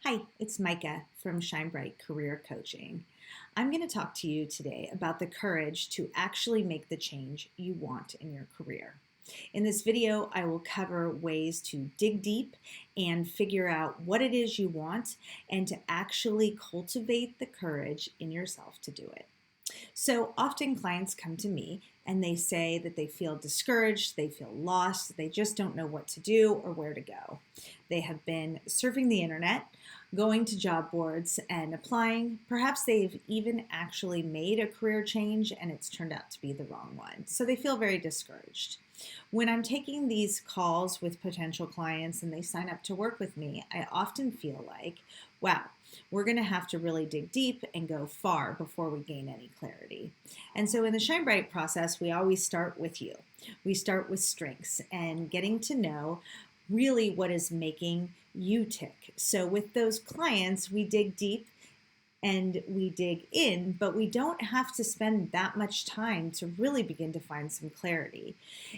Hi, it's Micah from Shinebright Career Coaching. I'm going to talk to you today about the courage to actually make the change you want in your career. In this video, I will cover ways to dig deep and figure out what it is you want and to actually cultivate the courage in yourself to do it. So often clients come to me and they say that they feel discouraged, they feel lost, they just don't know what to do or where to go. They have been surfing the internet, going to job boards and applying. Perhaps they've even actually made a career change and it's turned out to be the wrong one. So they feel very discouraged. When I'm taking these calls with potential clients and they sign up to work with me, I often feel like, wow, we're going to have to really dig deep and go far before we gain any clarity. And so in the Shinebright process, we always start with you. We start with strengths and getting to know really what is making you tick. So with those clients, we dig deep and we dig in, but we don't have to spend that much time to really begin to find some clarity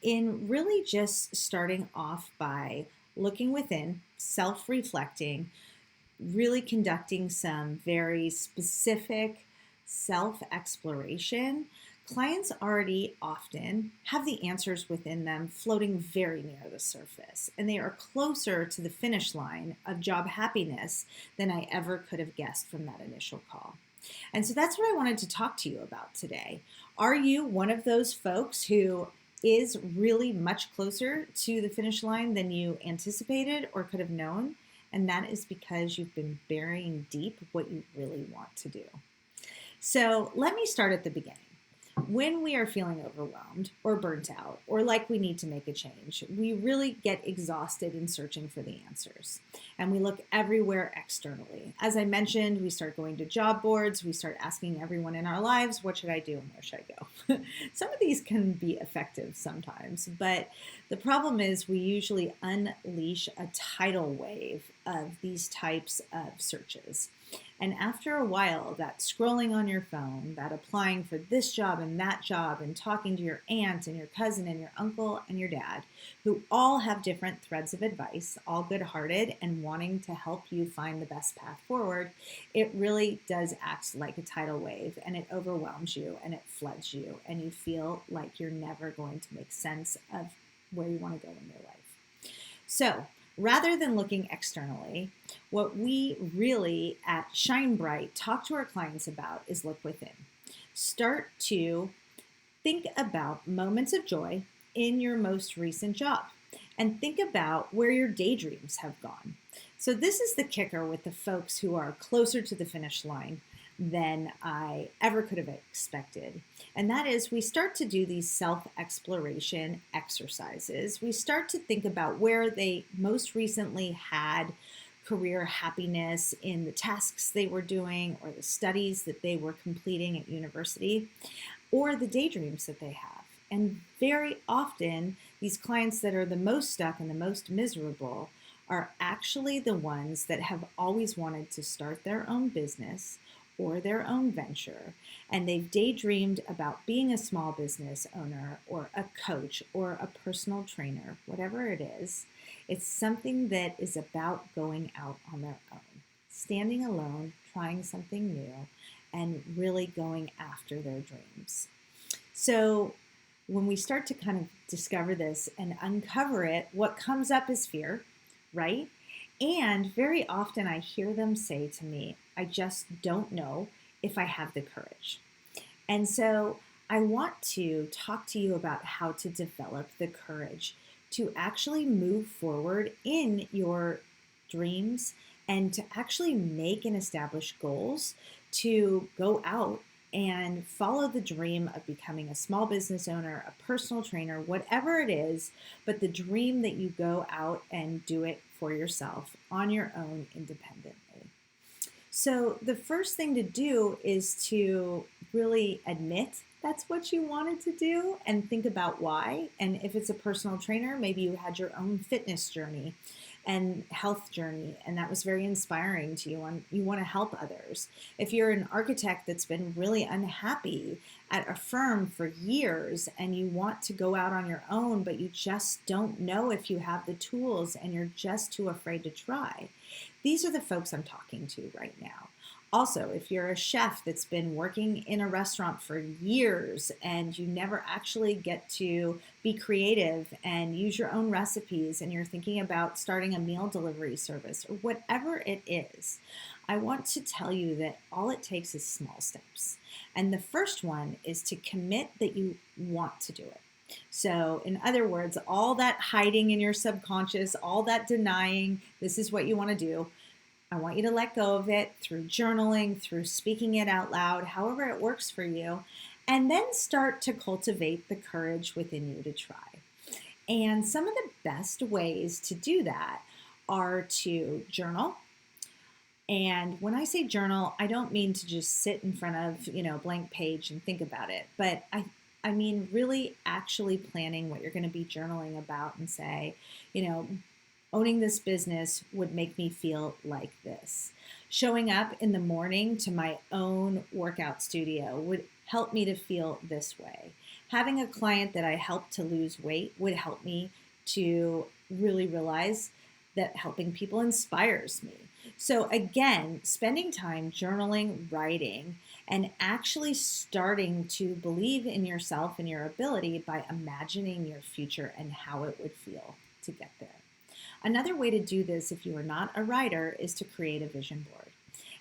in really just starting off by looking within, self-reflecting, really conducting some very specific self-exploration. Clients already often have the answers within them floating very near the surface, and they are closer to the finish line of job happiness than I ever could have guessed from that initial call. And so that's what I wanted to talk to you about today. Are you one of those folks who is really much closer to the finish line than you anticipated or could have known? And that is because you've been burying deep what you really want to do. So let me start at the beginning. When we are feeling overwhelmed or burnt out or like we need to make a change, we really get exhausted in searching for the answers. And we look everywhere externally. As I mentioned, we start going to job boards, we start asking everyone in our lives, what should I do and where should I go? Some of these can be effective sometimes, but the problem is we usually unleash a tidal wave of these types of searches. And after a while, that scrolling on your phone, that applying for this job and that job and talking to your aunt and your cousin and your uncle and your dad, who all have different threads of advice, all good-hearted and wanting to help you find the best path forward, it really does act like a tidal wave and it overwhelms you and it floods you and you feel like you're never going to make sense of where you want to go in your life. So, rather than looking externally, what we really at Shinebright talk to our clients about is look within. Start to think about moments of joy in your most recent job and think about where your daydreams have gone. So this is the kicker with the folks who are closer to the finish line than I ever could have expected. And that is we start to do these self-exploration exercises. We start to think about where they most recently had career happiness in the tasks they were doing or the studies that they were completing at university or the daydreams that they have. And very often, these clients that are the most stuck and the most miserable are actually the ones that have always wanted to start their own business or their own venture, and they've daydreamed about being a small business owner or a coach or a personal trainer, whatever it is. It's something that is about going out on their own, standing alone, trying something new, and really going after their dreams. So when we start to kind of discover this and uncover it, what comes up is fear, right? And very often I hear them say to me, I just don't know if I have the courage. And so I want to talk to you about how to develop the courage to actually move forward in your dreams and to actually make and establish goals to go out and follow the dream of becoming a small business owner, a personal trainer, whatever it is, but the dream that you go out and do it for yourself on your own independently. So the first thing to do is to really admit that's what you wanted to do and think about why. And if it's a personal trainer, maybe you had your own fitness journey and health journey, and that was very inspiring to you, and you want to help others. If you're an architect that's been really unhappy at a firm for years and you want to go out on your own, but you just don't know if you have the tools and you're just too afraid to try, these are the folks I'm talking to right now. Also, if you're a chef that's been working in a restaurant for years and you never actually get to be creative and use your own recipes, and you're thinking about starting a meal delivery service or whatever it is, I want to tell you that all it takes is small steps. And the first one is to commit that you want to do it. So in other words, all that hiding in your subconscious, all that denying, this is what you want to do, I want you to let go of it through journaling, through speaking it out loud, however it works for you, and then start to cultivate the courage within you to try. And some of the best ways to do that are to journal. And when I say journal, I don't mean to just sit in front of, a blank page and think about it, but I mean really actually planning what you're going to be journaling about and say, owning this business would make me feel like this. Showing up in the morning to my own workout studio would help me to feel this way. Having a client that I help to lose weight would help me to really realize that helping people inspires me. So again, spending time journaling, writing, and actually starting to believe in yourself and your ability by imagining your future and how it would feel to get there. Another way to do this, if you are not a writer, is to create a vision board.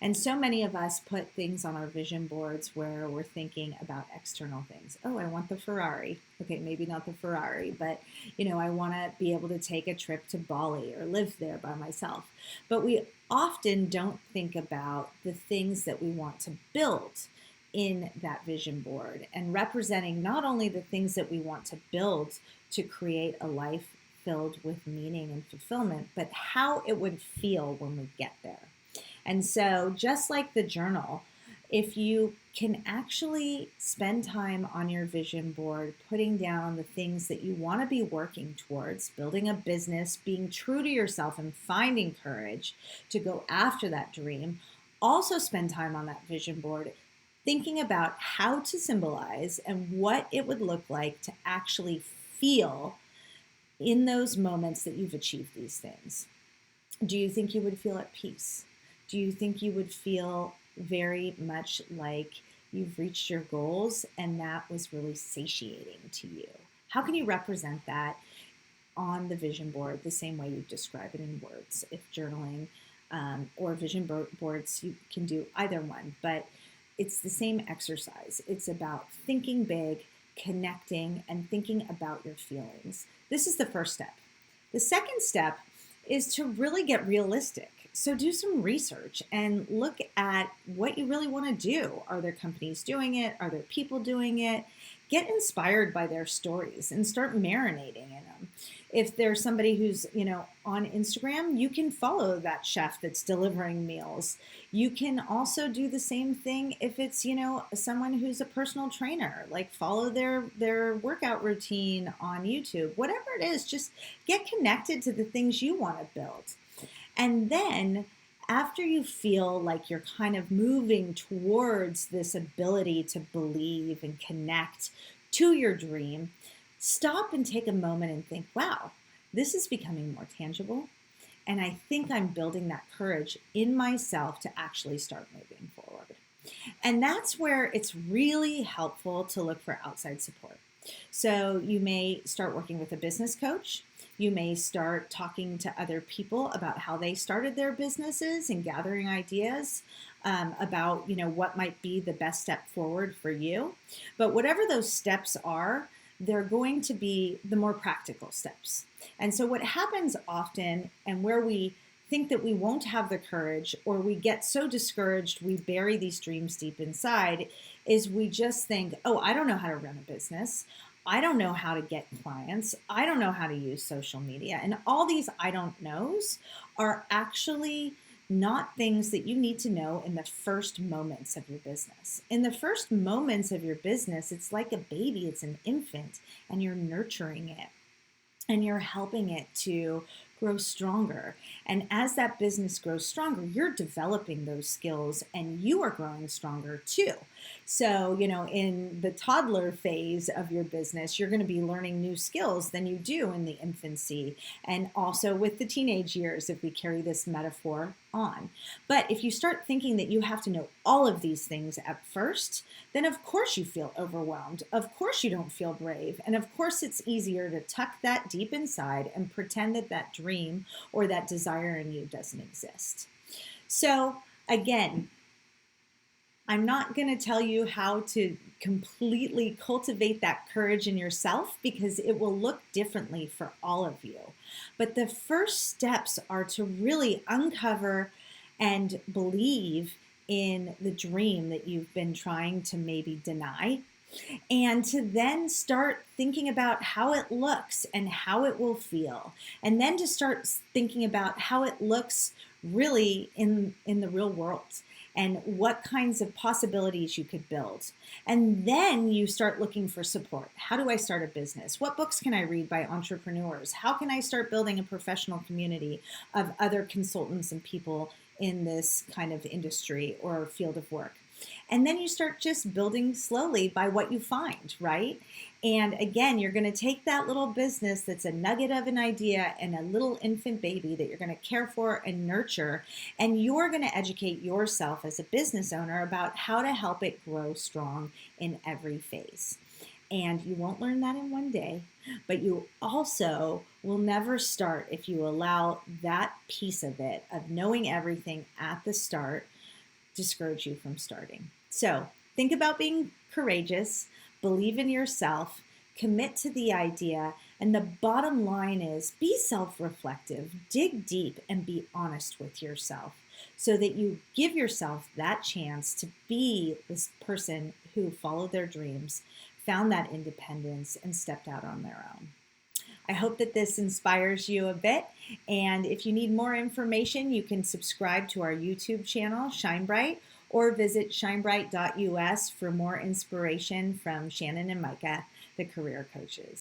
And so many of us put things on our vision boards where we're thinking about external things. Oh, I want the Ferrari. Okay, maybe not the Ferrari, but I want to be able to take a trip to Bali or live there by myself. But we often don't think about the things that we want to build in that vision board, and representing not only the things that we want to build to create a life filled with meaning and fulfillment, but how it would feel when we get there. And so just like the journal, if you can actually spend time on your vision board, putting down the things that you want to be working towards, building a business, being true to yourself, and finding courage to go after that dream, also spend time on that vision board thinking about how to symbolize and what it would look like to actually feel in those moments that you've achieved these things. Do you think you would feel at peace? Do you think you would feel very much like you've reached your goals and that was really satiating to you? How can you represent that on the vision board the same way you describe it in words? If journaling or vision boards, you can do either one, but it's the same exercise. It's about thinking big, connecting, and thinking about your feelings. This is the first step. The second step is to really get realistic. So do some research and look at what you really want to do. Are there companies doing it? Are there people doing it? Get inspired by their stories and start marinating in them. If there's somebody who's, on Instagram, you can follow that chef that's delivering meals. You can also do the same thing if it's, someone who's a personal trainer, like follow their workout routine on YouTube. Whatever it is, just get connected to the things you want to build. And then after you feel like you're kind of moving towards this ability to believe and connect to your dream, stop and take a moment and think, wow, this is becoming more tangible. And I think I'm building that courage in myself to actually start moving forward. And that's where it's really helpful to look for outside support. So you may start working with a business coach. You may start talking to other people about how they started their businesses and gathering ideas about, what might be the best step forward for you. But whatever those steps are, they're going to be the more practical steps. And so what happens often, and where we think that we won't have the courage, or we get so discouraged we bury these dreams deep inside, is we just think, oh, I don't know how to run a business. I don't know how to get clients. I don't know how to use social media. And all these I don't knows are actually not things that you need to know in the first moments of your business. In the first moments of your business, it's like a baby, it's an infant, and you're nurturing it. And you're helping it to grows stronger. And as that business grows stronger, you're developing those skills and you are growing stronger too. So, in the toddler phase of your business, you're going to be learning new skills than you do in the infancy, and also with the teenage years, if we carry this metaphor on. But if you start thinking that you have to know all of these things at first, then of course you feel overwhelmed. Of course you don't feel brave. And of course it's easier to tuck that deep inside and pretend that that dream or that desire in you doesn't exist. So again, I'm not going to tell you how to completely cultivate that courage in yourself, because it will look differently for all of you. But the first steps are to really uncover and believe in the dream that you've been trying to maybe deny, and to then start thinking about how it looks and how it will feel, and then to start thinking about how it looks really in the real world, and what kinds of possibilities you could build. And then you start looking for support. How do I start a business? What books can I read by entrepreneurs? How can I start building a professional community of other consultants and people in this kind of industry or field of work? And then you start just building slowly by what you find, right? And again, you're going to take that little business that's a nugget of an idea and a little infant baby that you're going to care for and nurture, and you're going to educate yourself as a business owner about how to help it grow strong in every phase. And you won't learn that in one day, but you also will never start if you allow that piece of it, of knowing everything at the start, discourage you from starting. So think about being courageous, believe in yourself, commit to the idea, and the bottom line is be self-reflective, dig deep, and be honest with yourself so that you give yourself that chance to be this person who followed their dreams, found that independence, and stepped out on their own. I hope that this inspires you a bit, and if you need more information, you can subscribe to our YouTube channel, Shinebright, or visit shinebright.us for more inspiration from Shannon and Micah, the career coaches.